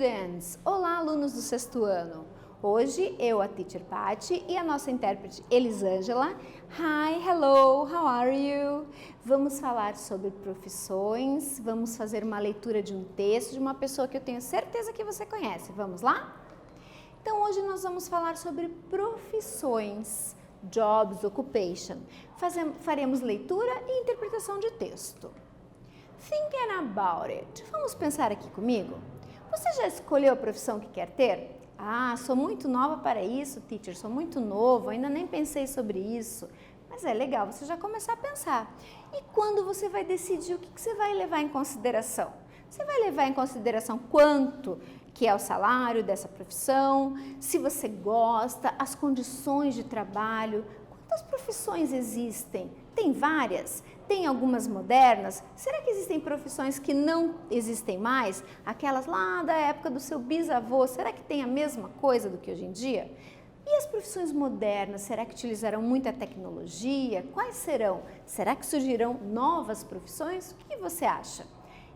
students! Olá, alunos do sexto ano! Hoje eu, a Teacher Patty, e a nossa intérprete Elisângela. Hi, hello, how are you? Vamos falar sobre profissões, vamos fazer uma leitura de um texto de uma pessoa que eu tenho certeza que você conhece. Vamos lá? Então, hoje nós vamos falar sobre profissões, jobs, occupation. Faremos leitura e interpretação de texto. Thinking about it. Vamos pensar aqui comigo? Você já escolheu a profissão que quer ter? Ah, sou muito nova para isso, teacher, sou muito novo, ainda nem pensei sobre isso. Mas é legal você já começar a pensar. E quando você vai decidir o que você vai levar em consideração? Você vai levar em consideração quanto que é o salário dessa profissão, se você gosta, as condições de trabalho. Quantas profissões existem? Tem várias? Tem algumas modernas? Será que existem profissões que não existem mais? Aquelas lá da época do seu bisavô, será que tem a mesma coisa do que hoje em dia? E as profissões modernas, será que utilizarão muita tecnologia? Quais serão? Será que surgirão novas profissões? O que você acha?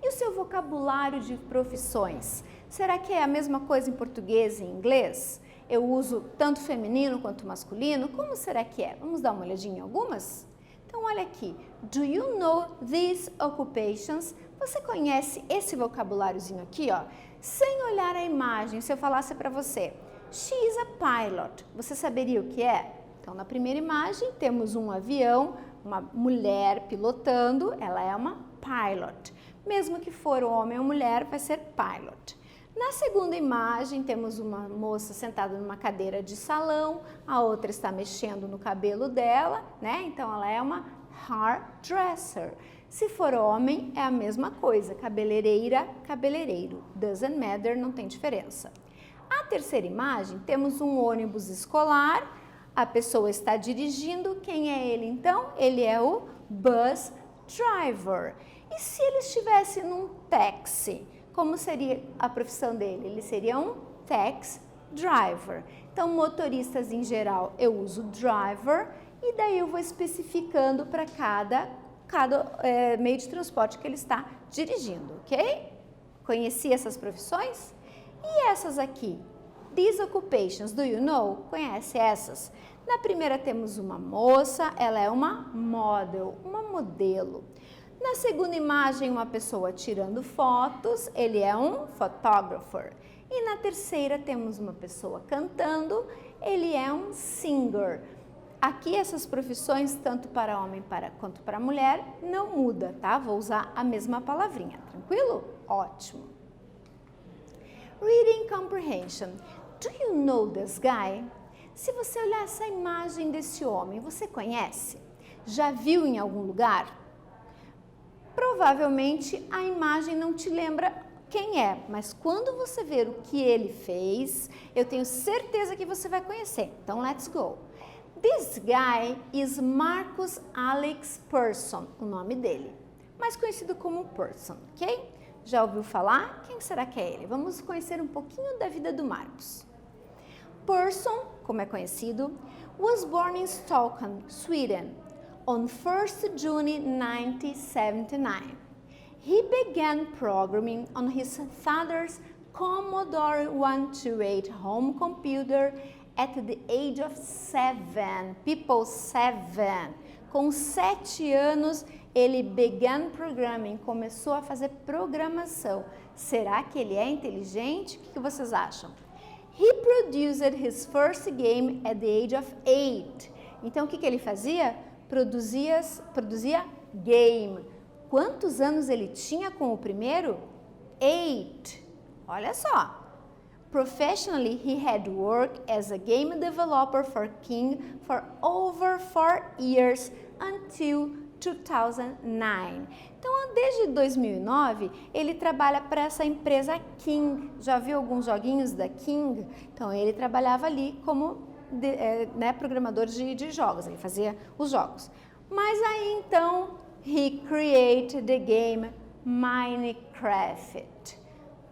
E o seu vocabulário de profissões? Será que é a mesma coisa em português e em inglês? Eu uso tanto feminino quanto masculino? Como será que é? Vamos dar uma olhadinha em algumas? Então, olha aqui. Do you know these occupations? Você conhece esse vocabuláriozinho aqui, ó? Sem olhar a imagem, se eu falasse para você, she is a pilot, você saberia o que é? Então, na primeira imagem, temos um avião, uma mulher pilotando, ela é uma pilot. Mesmo que for homem ou mulher, vai ser pilot. Na segunda imagem, temos uma moça sentada numa cadeira de salão, a outra está mexendo no cabelo dela, né? Então, ela é uma hairdresser. Se for homem, é a mesma coisa, cabeleireira, cabeleireiro. Doesn't matter, não tem diferença. A terceira imagem, temos um ônibus escolar, a pessoa está dirigindo, quem é ele então? Ele é o bus driver. E se ele estivesse num táxi? Como seria a profissão dele? Ele seria um taxi driver. Então, motoristas em geral, eu uso driver e daí eu vou especificando para cada meio de transporte que ele está dirigindo, ok? Conheci essas profissões? E essas aqui? These occupations, do you know? Conhece essas? Na primeira temos uma moça, ela é uma model, uma modelo. Na segunda imagem, uma pessoa tirando fotos, ele é um photographer. E na terceira, temos uma pessoa cantando, ele é um singer. Aqui, essas profissões, tanto para homem quanto para mulher, não muda, tá? Vou usar a mesma palavrinha, tranquilo? Ótimo. Reading comprehension. Do you know this guy? Se você olhar essa imagem desse homem, você conhece? Já viu em algum lugar? Provavelmente a imagem não te lembra quem é, mas quando você ver o que ele fez, eu tenho certeza que você vai conhecer. Então, let's go. This guy is Marcus Alex Persson, o nome dele, mais conhecido como Persson, ok? Já ouviu falar? Quem será que é ele? Vamos conhecer um pouquinho da vida do Marcus. Persson, como é conhecido, was born in Stockholm, Sweden, on 1st June 1979. He began programming on his father's Commodore 128 home computer at the age of 7. People, 7. Com 7 anos, ele began programming, começou a fazer programação. Será que ele é inteligente? O que vocês acham? He produced his first game at the age of 8. Então, o que ele fazia? Produzia game. Quantos anos ele tinha com o primeiro? 8. Olha só. Professionally, he had worked as a game developer for King for over 4 years until 2009. Então, desde 2009, ele trabalha para essa empresa King. Já viu alguns joguinhos da King? Então, ele trabalhava ali como programador de jogos, ele fazia os jogos. Mas aí então, he created the game Minecraft.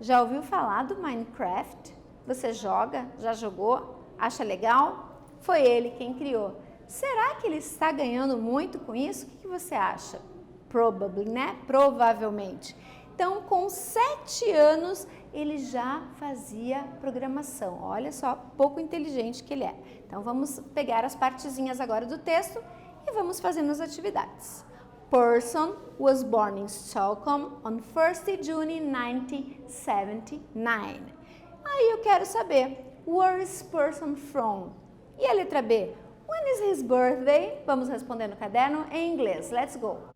Já ouviu falar do Minecraft? Você joga? Já jogou? Acha legal? Foi ele quem criou. Será que ele está ganhando muito com isso? O que você acha? Probably, né? Provavelmente. Então, com 7 anos, ele já fazia programação. Olha só, pouco inteligente que ele é. Então vamos pegar as partezinhas agora do texto e vamos fazendo as atividades. Person was born in Stockholm on 1st June 1979. Aí eu quero saber, where is person from? E a letra B, when is his birthday? Vamos responder no caderno em inglês. Let's go!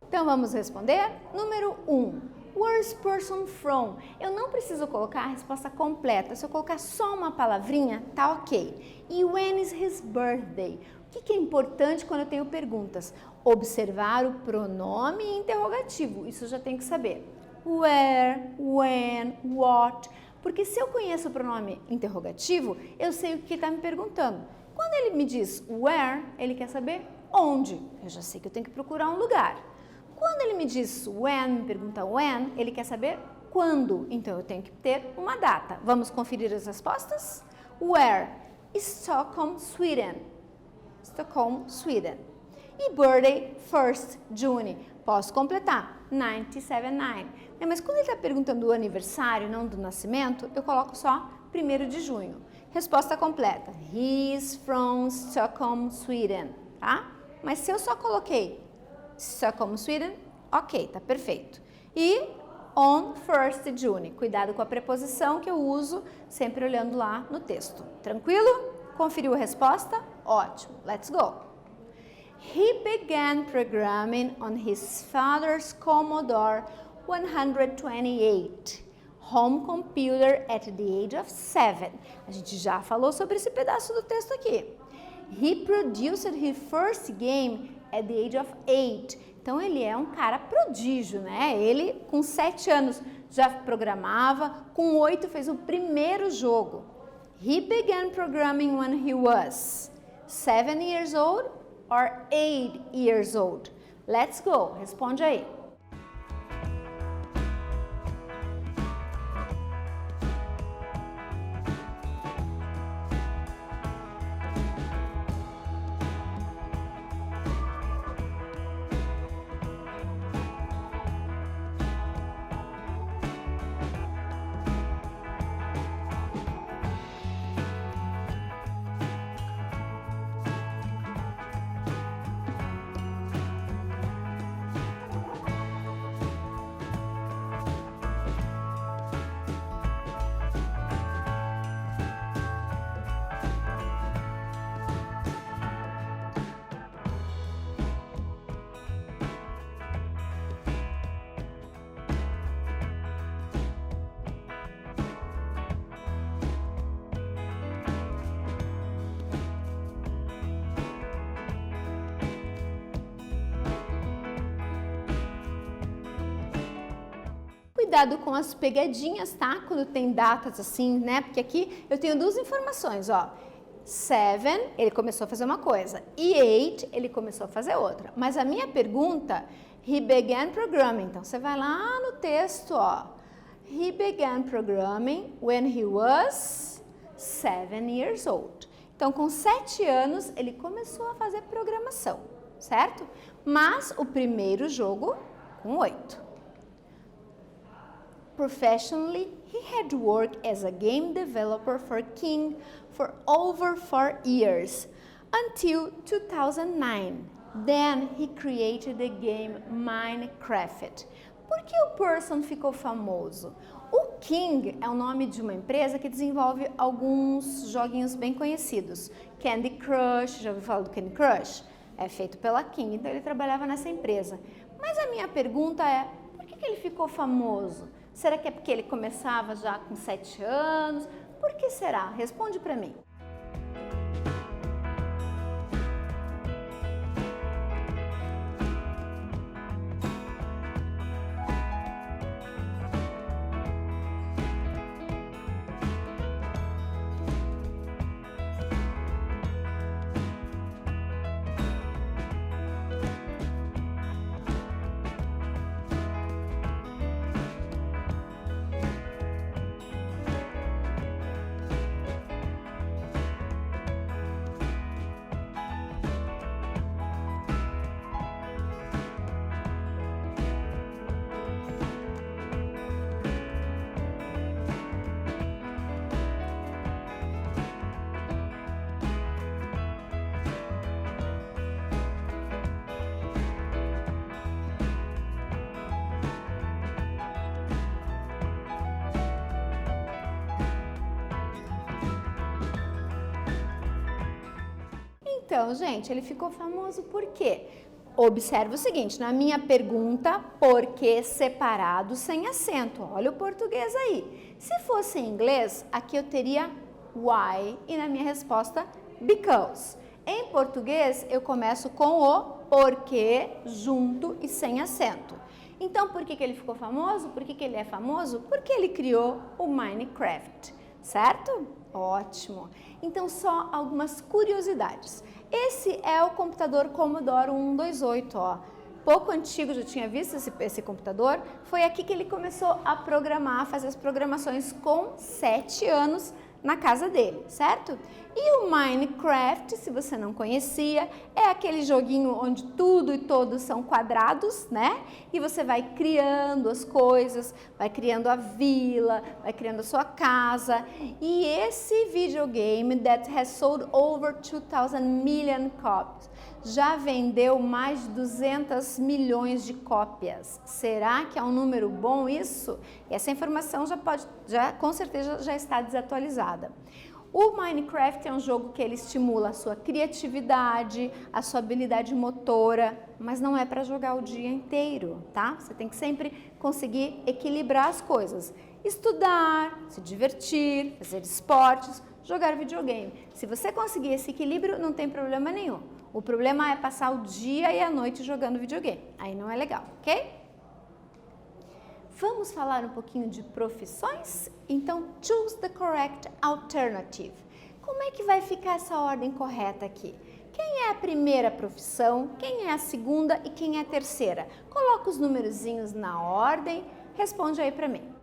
Então vamos responder? Número 1. Where's person from? Eu não preciso colocar a resposta completa. Se eu colocar só uma palavrinha, tá ok. E when is his birthday? O que é importante quando eu tenho perguntas? Observar o pronome interrogativo. Isso eu já tenho que saber. Where, when, what. Porque se eu conheço o pronome interrogativo, eu sei o que está me perguntando. Quando ele me diz where, ele quer saber onde. Eu já sei que eu tenho que procurar um lugar. Quando ele me diz when, me pergunta when, ele quer saber quando. Então, eu tenho que ter uma data. Vamos conferir as respostas? Where? Stockholm, Sweden. Stockholm, Sweden. E birthday, 1st June. Posso completar. 1979. Mas quando ele está perguntando o aniversário, não do nascimento, eu coloco só 1º de junho. Resposta completa. He is from Stockholm, Sweden. Tá? Mas se eu só coloquei Stockholm, Sweden, ok, tá perfeito. E on 1st June, cuidado com a preposição que eu uso, sempre olhando lá no texto. Tranquilo? Conferiu a resposta? Ótimo, let's go. He began programming on his father's Commodore 128 home computer at the age of 7. A gente já falou sobre esse pedaço do texto aqui. He produced his first game at the age of 8. Então, ele é um cara prodígio, né? Ele, com 7 anos, já programava, com 8 fez o primeiro jogo. He began programming when he was 7 years old or 8 years old. Let's go. Responde aí. Cuidado com as pegadinhas, tá? Quando tem datas assim, né? Porque aqui eu tenho duas informações, ó. 7, ele começou a fazer uma coisa. E 8, ele começou a fazer outra. Mas a minha pergunta, he began programming. Então, você vai lá no texto, ó. He began programming when he was 7 years old. Então, com 7 anos, ele começou a fazer programação, certo? Mas o primeiro jogo com 8. Professionally, he had worked as a game developer for King for over 4 years, until 2009. Then he created the game Minecraft. Por que o person ficou famoso? O King é o nome de uma empresa que desenvolve alguns joguinhos bem conhecidos. Candy Crush, já ouviu falar do Candy Crush? É feito pela King, então ele trabalhava nessa empresa. Mas a minha pergunta é, por que ele ficou famoso? Será que é porque ele começava já com 7 anos? Por que será? Responde para mim. Então, gente, ele ficou famoso por quê? Observe o seguinte, na minha pergunta, por que separado sem acento? Olha o português aí. Se fosse em inglês, aqui eu teria why e na minha resposta, because. Em português, eu começo com o porquê junto e sem acento. Então, por que ele ficou famoso? Por que ele é famoso? Porque ele criou o Minecraft, certo? Ótimo! Então, só algumas curiosidades. Esse é o computador Commodore 128, ó. Pouco antigo, já tinha visto esse computador. Foi aqui que ele começou a programar, a fazer as programações com 7 anos na casa dele, certo? E o Minecraft, se você não conhecia, é aquele joguinho onde tudo e todos são quadrados, né? E você vai criando as coisas, vai criando a vila, vai criando a sua casa. E esse videogame that has sold over 2,000 million copies já vendeu mais de 200 milhões de cópias. Será que é um número bom isso? Essa informação com certeza já está desatualizada. O Minecraft é um jogo que ele estimula a sua criatividade, a sua habilidade motora, mas não é para jogar o dia inteiro, tá? Você tem que sempre conseguir equilibrar as coisas. Estudar, se divertir, fazer esportes, jogar videogame. Se você conseguir esse equilíbrio, não tem problema nenhum. O problema é passar o dia e a noite jogando videogame. Aí não é legal, ok? Vamos falar um pouquinho de profissões? Então, choose the correct alternative. Como é que vai ficar essa ordem correta aqui? Quem é a primeira profissão, quem é a segunda e quem é a terceira? Coloca os numerozinhos na ordem, responde aí para mim.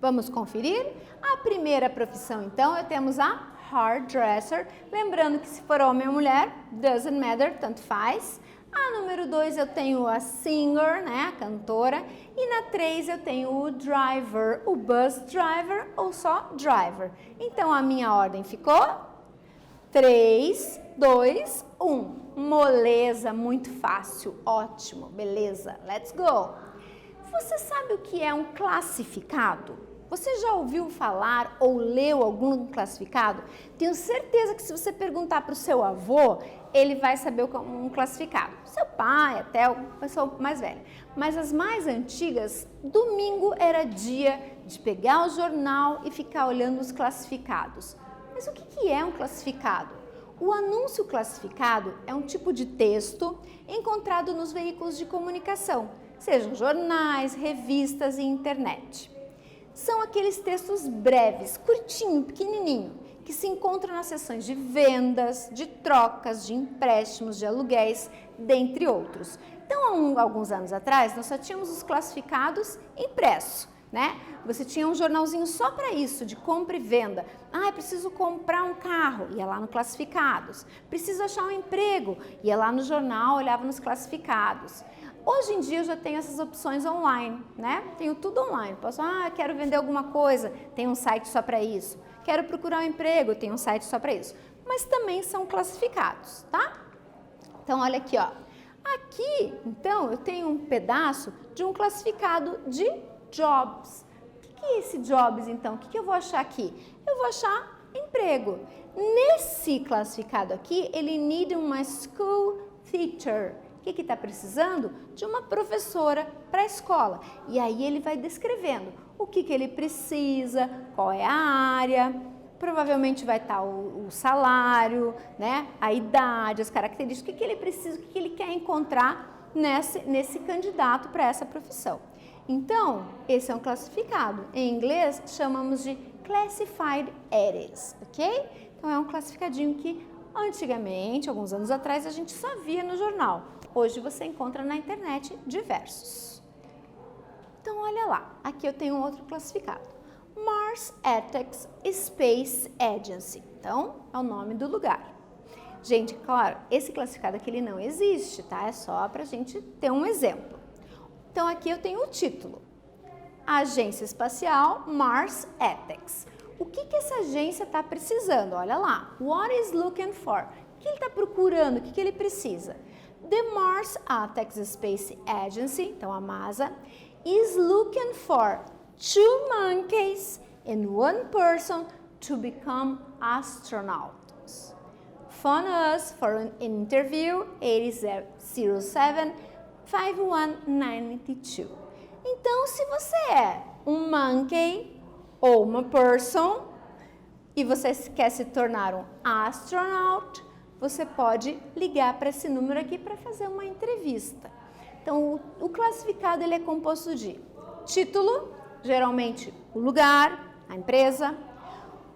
Vamos conferir? A primeira profissão, então, temos a hairdresser. Lembrando que se for homem ou mulher, doesn't matter, tanto faz. A número 2 eu tenho a singer, né, a cantora. E na 3 eu tenho o driver, o bus driver ou só driver. Então, a minha ordem ficou 3, 2, 1. Moleza, muito fácil, ótimo, beleza, let's go. Você sabe o que é um classificado? Você já ouviu falar ou leu algum classificado? Tenho certeza que se você perguntar para o seu avô, ele vai saber um classificado. Seu pai, até a pessoa mais velha. Mas as mais antigas, domingo era dia de pegar o jornal e ficar olhando os classificados. Mas o que é um classificado? O anúncio classificado é um tipo de texto encontrado nos veículos de comunicação, sejam jornais, revistas e internet. São aqueles textos breves, curtinho, pequenininho, que se encontram nas seções de vendas, de trocas, de empréstimos, de aluguéis, dentre outros. Então, há alguns anos atrás, nós só tínhamos os classificados impressos, né? Você tinha um jornalzinho só para isso, de compra e venda. Ah, preciso comprar um carro, ia lá no classificados. Preciso achar um emprego, ia lá no jornal, olhava nos classificados. Hoje em dia eu já tenho essas opções online, né? Tenho tudo online. Posso, quero vender alguma coisa, tem um site só para isso. Quero procurar um emprego, tem um site só para isso. Mas também são classificados, tá? Então, olha aqui, ó. Aqui, então, eu tenho um pedaço de um classificado de jobs. O que é esse jobs, então? O que eu vou achar aqui? Eu vou achar emprego. Nesse classificado aqui, ele need uma school teacher. O que está precisando? De uma professora para a escola. E aí ele vai descrevendo o que ele precisa, qual é a área, provavelmente vai estar o salário, né? A idade, as características, o que ele precisa, o que ele quer encontrar nesse candidato para essa profissão. Então, esse é um classificado. Em inglês, chamamos de Classified Areas, ok? Então, é um classificadinho que antigamente, alguns anos atrás, a gente só via no jornal. Hoje você encontra na internet diversos. Então, olha lá, aqui eu tenho outro classificado. Mars Ethics Space Agency. Então, é o nome do lugar. Gente, claro, esse classificado aqui ele não existe, tá? É só para a gente ter um exemplo. Então, aqui eu tenho o título. Agência Espacial Mars Ethics. O que essa agência está precisando? Olha lá. What is looking for? O que ele está procurando? O que ele precisa? The Mars Ethics Space Agency, então a NASA, is looking for 2 monkeys and 1 person to become astronauts. Phone us for an interview 8007-5192. Então, se você é um monkey ou uma person e você quer se tornar um astronaut, você pode ligar para esse número aqui para fazer uma entrevista. Então, o classificado ele é composto de título, geralmente o lugar, a empresa,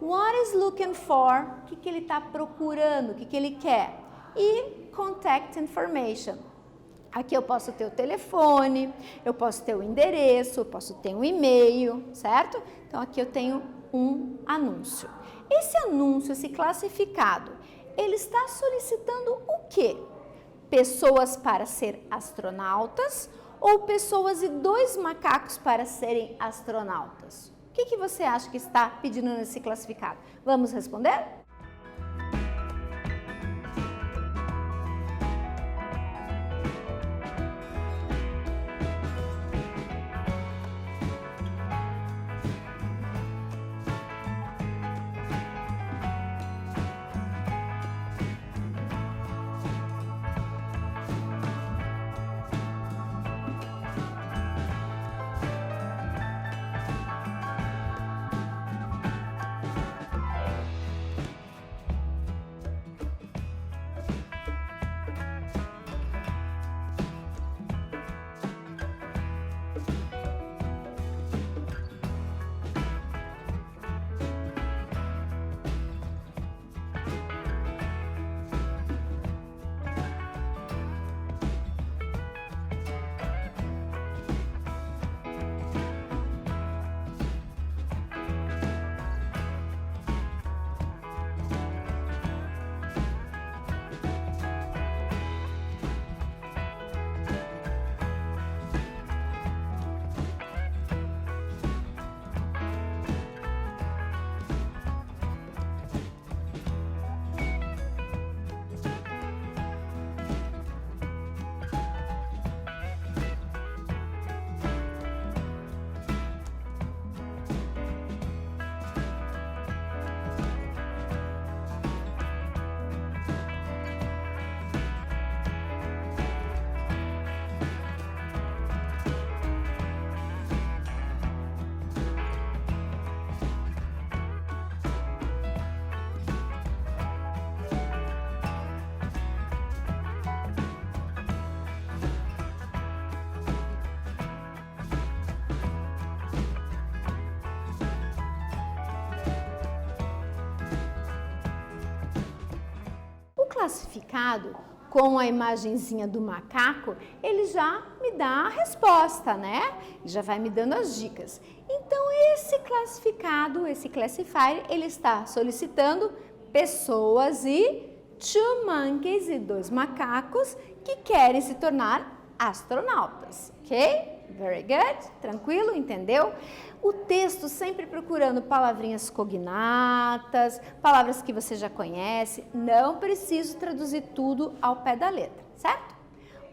what is looking for, o que ele está procurando, o que ele quer, e contact information. Aqui eu posso ter o telefone, eu posso ter o endereço, eu posso ter um e-mail, certo? Então, aqui eu tenho um anúncio. Esse anúncio, esse classificado, ele está solicitando o quê? Pessoas para ser astronautas ou pessoas e 2 macacos para serem astronautas? O que você acha que está pedindo nesse classificado? Vamos responder? classificado, com a imagenzinha do macaco, ele já me dá a resposta, né? Já vai me dando as dicas. Então, esse classificado, esse classifier, ele está solicitando pessoas e two monkeys e 2 macacos que querem se tornar astronautas, ok? Very good, tranquilo, entendeu? O texto sempre procurando palavrinhas cognatas, palavras que você já conhece, não preciso traduzir tudo ao pé da letra, certo?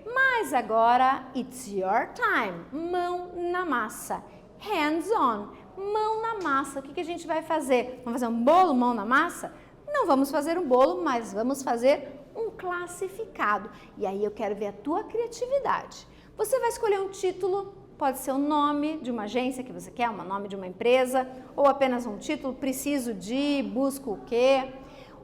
Mas agora, it's your time, mão na massa, hands on, mão na massa. O que a gente vai fazer? Vamos fazer um bolo, mão na massa? Não vamos fazer um bolo, mas vamos fazer um classificado. E aí eu quero ver a tua criatividade. Você vai escolher um título, pode ser o nome de uma agência que você quer, o nome de uma empresa, ou apenas um título, preciso de, busco o quê?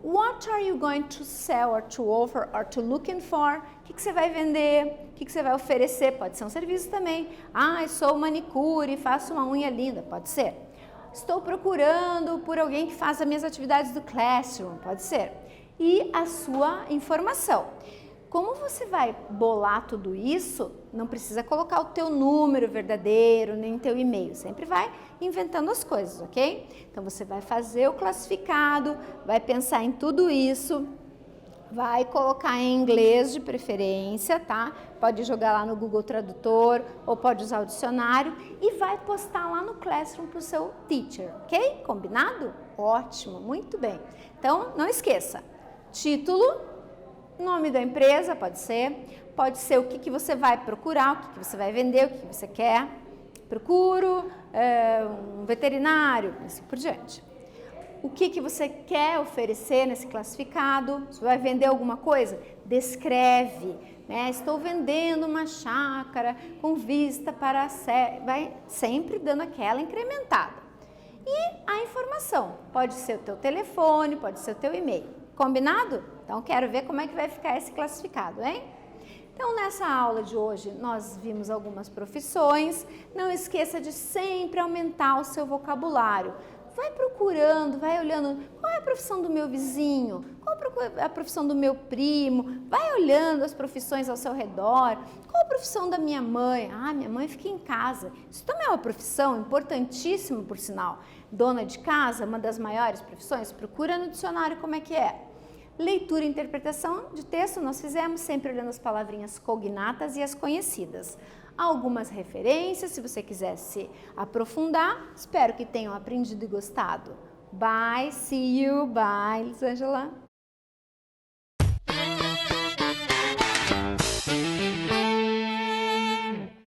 What are you going to sell or to offer or to looking for? O que você vai vender? O que você vai oferecer? Pode ser um serviço também. Ah, eu sou manicure, faço uma unha linda, pode ser. Estou procurando por alguém que faça minhas atividades do Classroom, pode ser. E a sua informação. Como você vai bolar tudo isso, não precisa colocar o teu número verdadeiro, nem teu e-mail, sempre vai inventando as coisas, ok? Então, você vai fazer o classificado, vai pensar em tudo isso, vai colocar em inglês de preferência, tá? Pode jogar lá no Google Tradutor ou pode usar o dicionário e vai postar lá no Classroom para o seu teacher, ok? Combinado? Ótimo, muito bem. Então, não esqueça, título, nome da empresa, pode ser o que você vai procurar, o que você vai vender, o que você quer. Procuro um veterinário, assim por diante. O que você quer oferecer nesse classificado? Você vai vender alguma coisa? Descreve, né? Estou vendendo uma chácara com vista para a serra. Vai sempre dando aquela incrementada. E a informação, pode ser o teu telefone, pode ser o teu e-mail. Combinado? Então, quero ver como é que vai ficar esse classificado, hein? Então, nessa aula de hoje, nós vimos algumas profissões. Não esqueça de sempre aumentar o seu vocabulário. Vai procurando, vai olhando qual é a profissão do meu vizinho, qual é a profissão do meu primo, vai olhando as profissões ao seu redor, qual a profissão da minha mãe? Ah, minha mãe fica em casa. Isso também é uma profissão importantíssima, por sinal. Dona de casa, uma das maiores profissões, procura no dicionário como é que é. Leitura e interpretação de texto nós fizemos sempre olhando as palavrinhas cognatas e as conhecidas. Algumas referências, se você quiser se aprofundar. Espero que tenham aprendido e gostado. Bye, see you, bye, Elisângela.